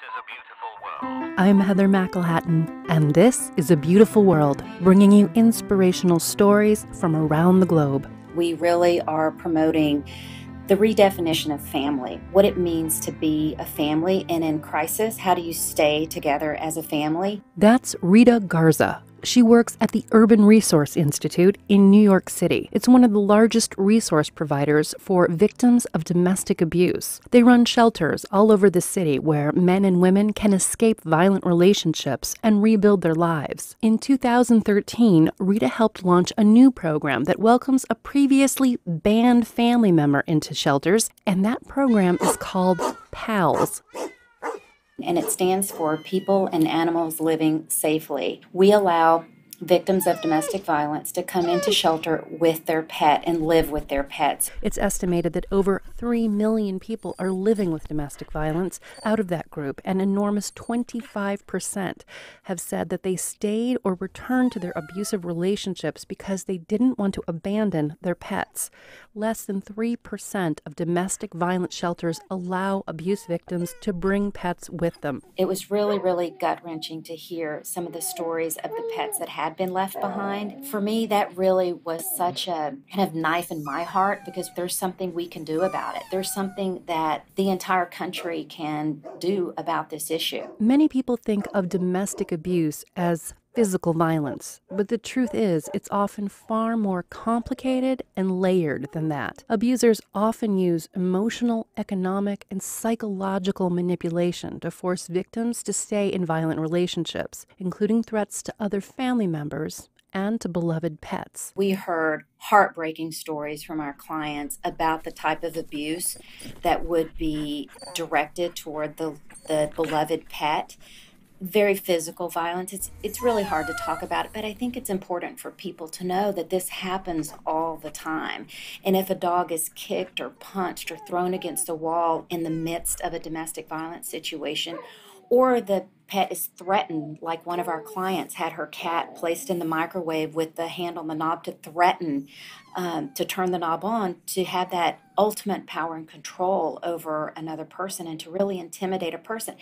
is a Beautiful World. I'm Heather McElhatton, and this is A Beautiful World, bringing you inspirational stories from around the globe. We really are promoting the redefinition of family, what it means to be a family, and in crisis, how do you stay together as a family? That's Rita Garza. She works at the Urban Resource Institute in New York City. It's one of the largest resource providers for victims of domestic abuse. They run shelters all over the city where men and women can escape violent relationships and rebuild their lives. In 2013, Rita helped launch a new program that welcomes a previously banned family member into shelters, and that program is called PALS. And it stands for People and Animals Living Safely. We allow victims of domestic violence to come into shelter with their pet and live with their pets. It's estimated that over 3 million people are living with domestic violence. Out of that group, an enormous 25% have said that they stayed or returned to their abusive relationships because they didn't want to abandon their pets. Less than 3% of domestic violence shelters allow abuse victims to bring pets with them. It was really, really gut-wrenching to hear some of the stories of the pets that had been left behind. For me, that really was such a kind of knife in my heart because there's something we can do about it. There's something that the entire country can do about this issue. Many people think of domestic abuse as physical violence, but the truth is it's often far more complicated and layered than that. Abusers often use emotional, economic, and psychological manipulation to force victims to stay in violent relationships, including threats to other family members and to beloved pets. We heard heartbreaking stories from our clients about the type of abuse that would be directed toward the beloved pet. Very physical violence. It's really hard to talk about it, but I think it's important for people to know that this happens all the time. And if a dog is kicked or punched or thrown against a wall in the midst of a domestic violence situation, or the pet is threatened, like one of our clients had her cat placed in the microwave with the hand on the knob to threaten to turn the knob on, to have that ultimate power and control over another person and to really intimidate a person.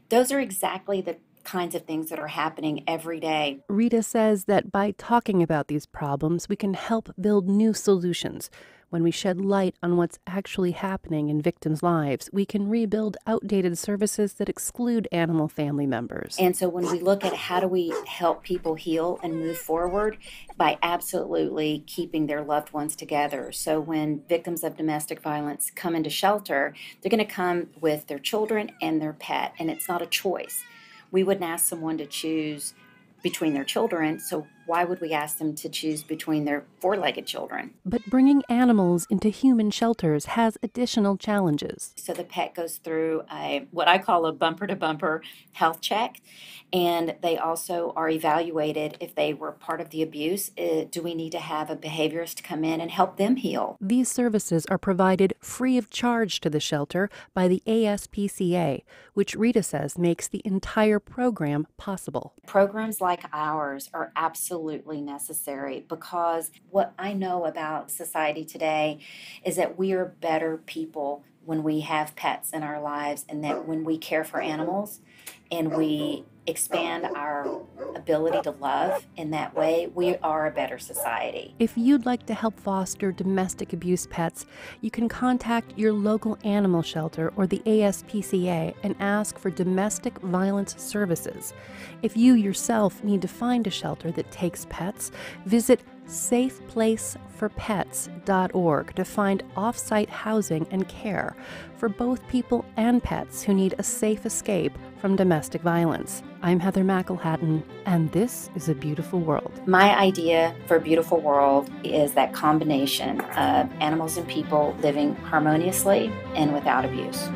Those are exactly the kinds of things that are happening every day. Rita says that by talking about these problems, we can help build new solutions. When we shed light on what's actually happening in victims' lives, we can rebuild outdated services that exclude animal family members. And so when we look at how do we help people heal and move forward, by absolutely keeping their loved ones together. So when victims of domestic violence come into shelter, they're going to come with their children and their pet, and it's not a choice. We wouldn't ask someone to choose between their children, so why would we ask them to choose between their four-legged children? But bringing animals into human shelters has additional challenges. So the pet goes through what I call a bumper-to-bumper health check, and they also are evaluated if they were part of the abuse. Do we need to have a behaviorist come in and help them heal? These services are provided free of charge to the shelter by the ASPCA, which Rita says makes the entire program possible. Programs like ours are absolutely necessary because what I know about society today is that we are better people when we have pets in our lives, and that when we care for animals and we expand our ability to love in that way, we are a better society. If you'd like to help foster domestic abuse pets, you can contact your local animal shelter or the ASPCA and ask for domestic violence services. If you yourself need to find a shelter that takes pets, visit safeplaceforpets.org to find off-site housing and care for both people and pets who need a safe escape from domestic violence. I'm Heather McElhatton, and this is A Beautiful World. My idea for A Beautiful World is that combination of animals and people living harmoniously and without abuse.